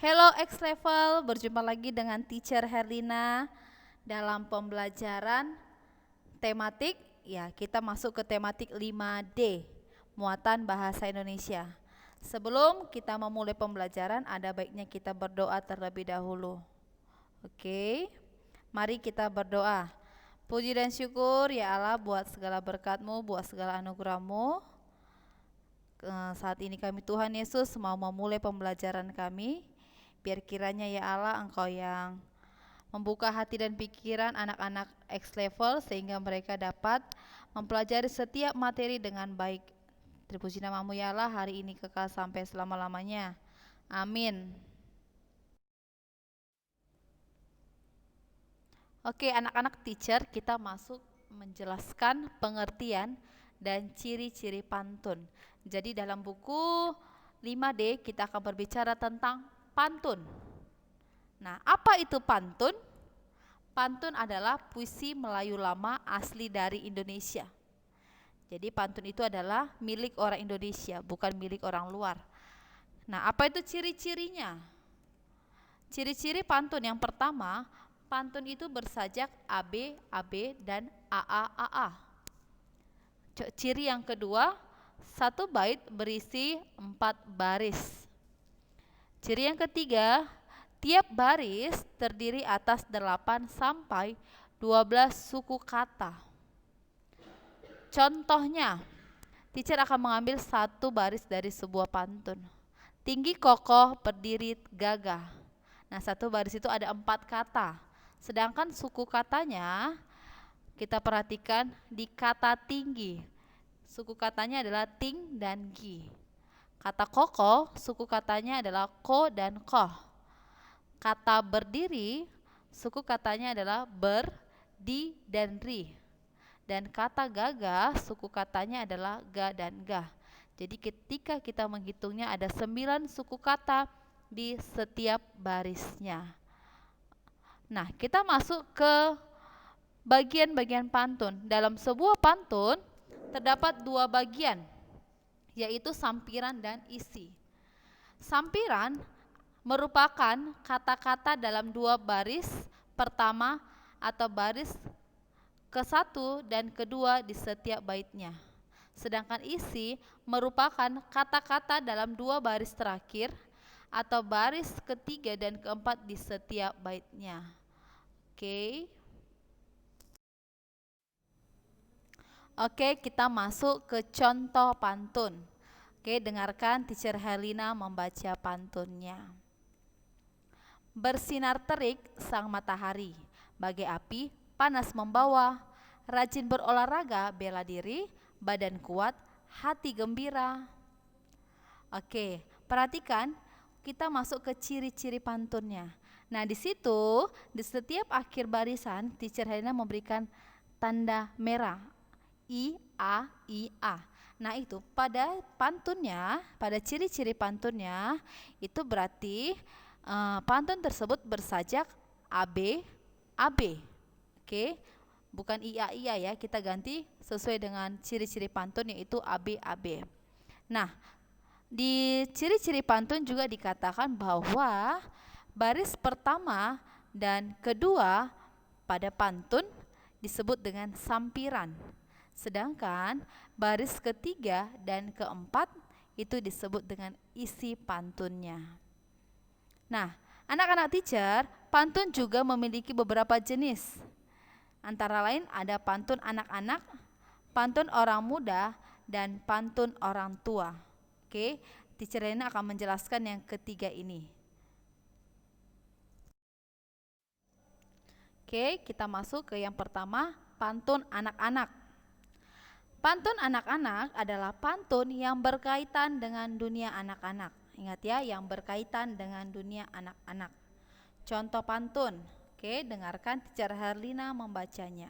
Hello X Level, berjumpa lagi dengan Teacher Herlina dalam pembelajaran tematik. Ya, kita masuk ke tematik 5D, muatan bahasa Indonesia. Sebelum kita memulai pembelajaran, ada baiknya kita berdoa terlebih dahulu. Oke, mari kita berdoa. Puji dan syukur ya Allah buat segala berkat-Mu, buat segala anugerah-Mu. Saat ini kami Tuhan Yesus mau memulai pembelajaran kami. Biar kiranya ya Allah Engkau yang membuka hati dan pikiran anak-anak X Level sehingga mereka dapat mempelajari setiap materi dengan baik. Terpuji namamu ya Allah, hari ini kekal sampai selama-lamanya. Amin. Oke, anak-anak teacher, kita masuk menjelaskan pengertian dan ciri-ciri pantun. Jadi dalam buku 5D kita akan berbicara tentang pantun. Nah, apa itu pantun? Pantun adalah puisi Melayu lama asli dari Indonesia. Jadi pantun itu adalah milik orang Indonesia, bukan milik orang luar. Nah, apa itu ciri-cirinya? Ciri-ciri pantun yang pertama, pantun itu bersajak AB, AB, dan AA, AA. Ciri yang kedua, satu bait berisi 4 baris. Ciri yang ketiga, tiap baris terdiri atas 8 sampai 12 suku kata. Contohnya, teacher akan mengambil satu baris dari sebuah pantun. Tinggi kokoh, berdiri gagah. Nah, satu baris itu ada 4 kata. Sedangkan suku katanya, kita perhatikan di kata tinggi. Suku katanya adalah ting dan gi. Kata kokoh, suku katanya adalah ko dan koh. Kata berdiri, suku katanya adalah ber, di, dan ri. Dan kata gagah, suku katanya adalah ga dan ga. Jadi ketika kita menghitungnya ada 9 suku kata di setiap barisnya. Nah, kita masuk ke bagian-bagian pantun. Dalam sebuah pantun terdapat 2 bagian, yaitu sampiran dan isi. Sampiran merupakan kata-kata dalam 2 baris pertama atau baris ke-1 dan kedua di setiap baitnya. Sedangkan isi merupakan kata-kata dalam 2 baris terakhir atau baris ketiga dan keempat di setiap baitnya. Oke, kita masuk ke contoh pantun. Oke, dengarkan Teacher Herlina membaca pantunnya. Bersinar terik sang matahari, bagai api panas membawa, rajin berolahraga bela diri, badan kuat, hati gembira. Oke, perhatikan kita masuk ke ciri-ciri pantunnya. Nah, di situ di setiap akhir barisan Teacher Herlina memberikan tanda merah I, A, I, A. Nah, itu pada pantunnya, pada ciri-ciri pantunnya itu berarti pantun tersebut bersajak AB, AB. Oke, bukan IA, IA ya, kita ganti sesuai dengan ciri-ciri pantun yaitu AB, AB. Nah, di ciri-ciri pantun juga dikatakan bahwa baris pertama dan kedua pada pantun disebut dengan sampiran. Sedangkan baris ketiga dan keempat itu disebut dengan isi pantunnya. Nah, anak-anak teacher, pantun juga memiliki beberapa jenis. Antara lain ada pantun anak-anak, pantun orang muda, dan pantun orang tua. Oke, teacher Rena akan menjelaskan yang ketiga ini. Oke, kita masuk ke yang pertama, pantun anak-anak. Pantun anak-anak adalah pantun yang berkaitan dengan dunia anak-anak. Ingat ya, yang berkaitan dengan dunia anak-anak. Contoh pantun. Oke, dengarkan Teacher Herlina membacanya.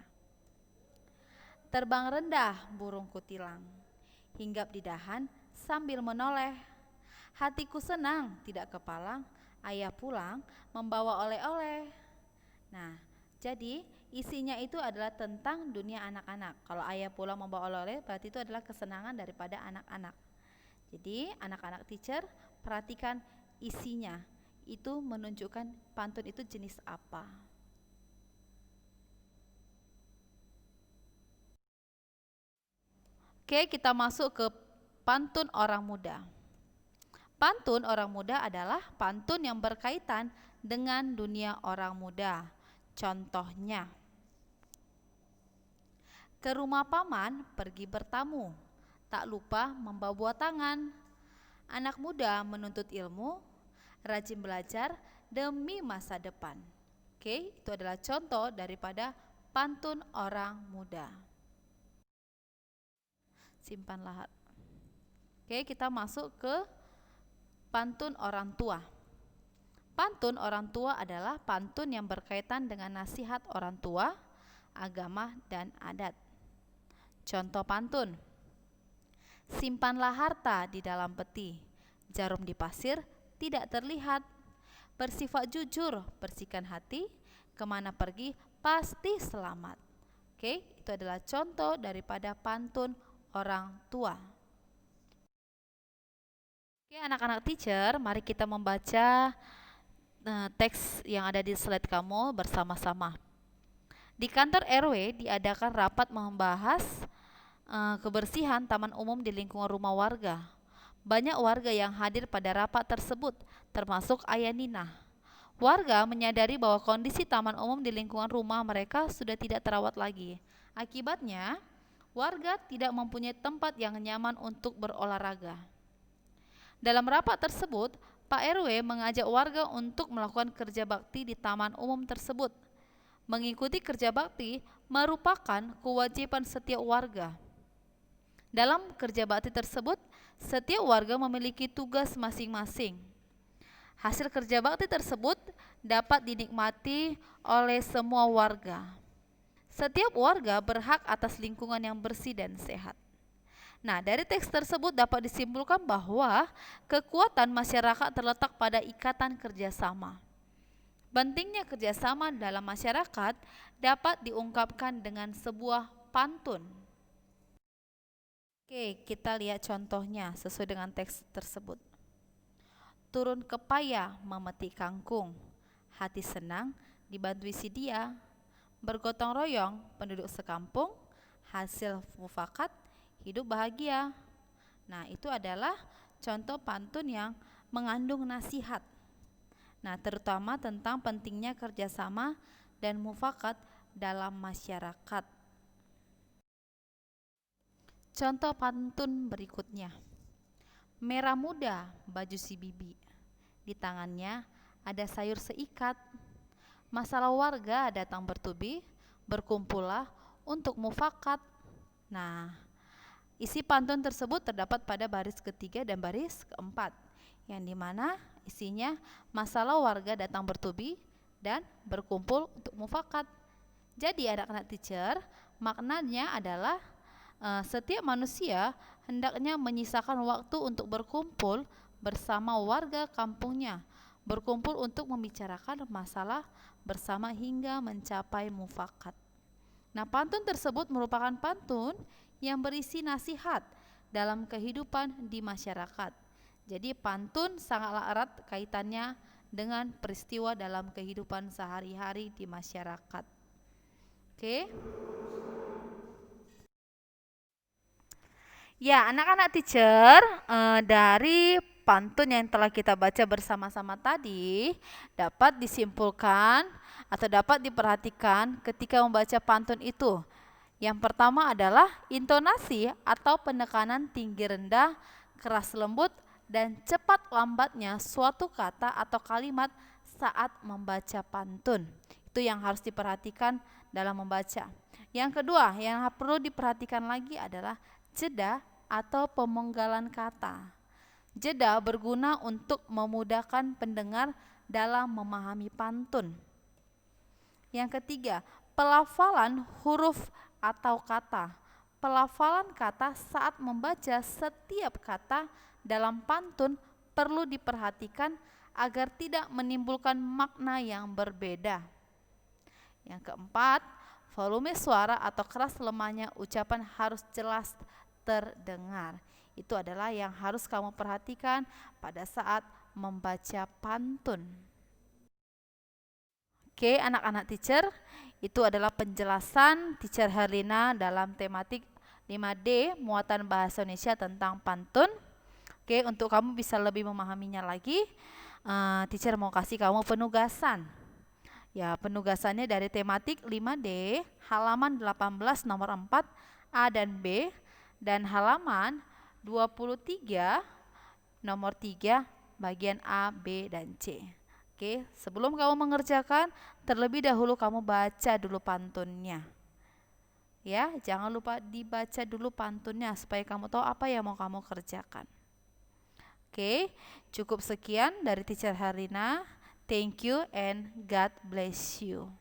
Terbang rendah burung kutilang, hinggap di dahan sambil menoleh. Hatiku senang tidak kepalang, ayah pulang membawa oleh-oleh. Nah, jadi isinya itu adalah tentang dunia anak-anak. Kalau ayah pulang membawa oleh-oleh berarti itu adalah kesenangan daripada anak-anak. Jadi anak-anak teacher perhatikan isinya. itu menunjukkan pantun itu jenis apa. Oke, kita masuk ke pantun orang muda. Pantun orang muda adalah pantun yang berkaitan dengan dunia orang muda. Contohnya, ke rumah paman pergi bertamu, tak lupa membawa buah tangan. Anak muda menuntut ilmu, rajin belajar demi masa depan. Oke, itu adalah contoh daripada pantun orang muda. Simpanlah. Oke, kita masuk ke pantun orang tua. Pantun orang tua adalah pantun yang berkaitan dengan nasihat orang tua, agama, dan adat. Contoh pantun: simpanlah harta di dalam peti, jarum di pasir tidak terlihat. Bersifat jujur, bersihkan hati, kemana pergi pasti selamat. Oke, itu adalah contoh daripada pantun orang tua. Oke, anak-anak teacher, mari kita membaca teks yang ada di slide kamu bersama-sama. Di kantor RW diadakan rapat membahas kebersihan taman umum di lingkungan rumah warga. Banyak warga yang hadir pada rapat tersebut, termasuk Ayah Nina. Warga menyadari bahwa kondisi taman umum di lingkungan rumah mereka sudah tidak terawat lagi. Akibatnya, warga tidak mempunyai tempat yang nyaman untuk berolahraga. Dalam rapat tersebut, Pak RW mengajak warga untuk melakukan kerja bakti di taman umum tersebut. Mengikuti kerja bakti merupakan kewajiban setiap warga. Dalam kerja bakti tersebut, setiap warga memiliki tugas masing-masing. Hasil kerja bakti tersebut dapat dinikmati oleh semua warga. Setiap warga berhak atas lingkungan yang bersih dan sehat. Nah, dari teks tersebut dapat disimpulkan bahwa kekuatan masyarakat terletak pada ikatan kerjasama. Pentingnya kerjasama dalam masyarakat dapat diungkapkan dengan sebuah pantun. Oke, kita lihat contohnya sesuai dengan teks tersebut. Turun ke payah memetik kangkung, hati senang dibantui si dia. Bergotong royong penduduk sekampung, hasil mufakat hidup bahagia. Nah, itu adalah contoh pantun yang mengandung nasihat. Nah, terutama tentang pentingnya kerjasama dan mufakat dalam masyarakat. Contoh pantun berikutnya. Merah muda baju si bibi, di tangannya ada sayur seikat. Masalah warga datang bertubi, berkumpullah untuk mufakat. Nah, isi pantun tersebut terdapat pada baris ketiga dan baris keempat, yang dimana isinya masalah warga datang bertubi dan berkumpul untuk mufakat. Jadi anak-anak teacher, maknanya adalah setiap manusia hendaknya menyisakan waktu untuk berkumpul bersama warga kampungnya, berkumpul untuk membicarakan masalah bersama hingga mencapai mufakat. Nah, pantun tersebut merupakan pantun yang berisi nasihat dalam kehidupan di masyarakat. Jadi pantun sangatlah erat kaitannya dengan peristiwa dalam kehidupan sehari-hari di masyarakat. Oke. Ya, anak-anak teacher, dari pantun yang telah kita baca bersama-sama tadi dapat disimpulkan atau dapat diperhatikan ketika membaca pantun itu. Yang pertama adalah intonasi atau penekanan tinggi rendah, keras lembut, dan cepat lambatnya suatu kata atau kalimat saat membaca pantun. Itu yang harus diperhatikan dalam membaca. Yang kedua, yang perlu diperhatikan lagi adalah jeda atau pemenggalan kata. Jeda berguna untuk memudahkan pendengar dalam memahami pantun. Yang ketiga, pelafalan huruf atau kata. Pelafalan kata saat membaca setiap kata dalam pantun perlu diperhatikan agar tidak menimbulkan makna yang berbeda. Yang keempat, volume suara atau keras lemahnya ucapan harus jelas terdengar. Itu adalah yang harus kamu perhatikan pada saat membaca pantun. Oke, anak-anak teacher, itu adalah penjelasan teacher Herlina dalam tematik 5D muatan bahasa Indonesia tentang pantun. Oke, untuk kamu bisa lebih memahaminya lagi, teacher mau kasih kamu penugasan. Ya, penugasannya dari tematik 5D, halaman 18 nomor 4, A dan B, dan halaman 23 nomor 3, bagian A, B, dan C. Oke, sebelum kamu mengerjakan, terlebih dahulu kamu baca dulu pantunnya. Ya, jangan lupa dibaca dulu pantunnya supaya kamu tahu apa yang mau kamu kerjakan. Oke, cukup sekian dari teacher Herlina. Thank you and God bless you.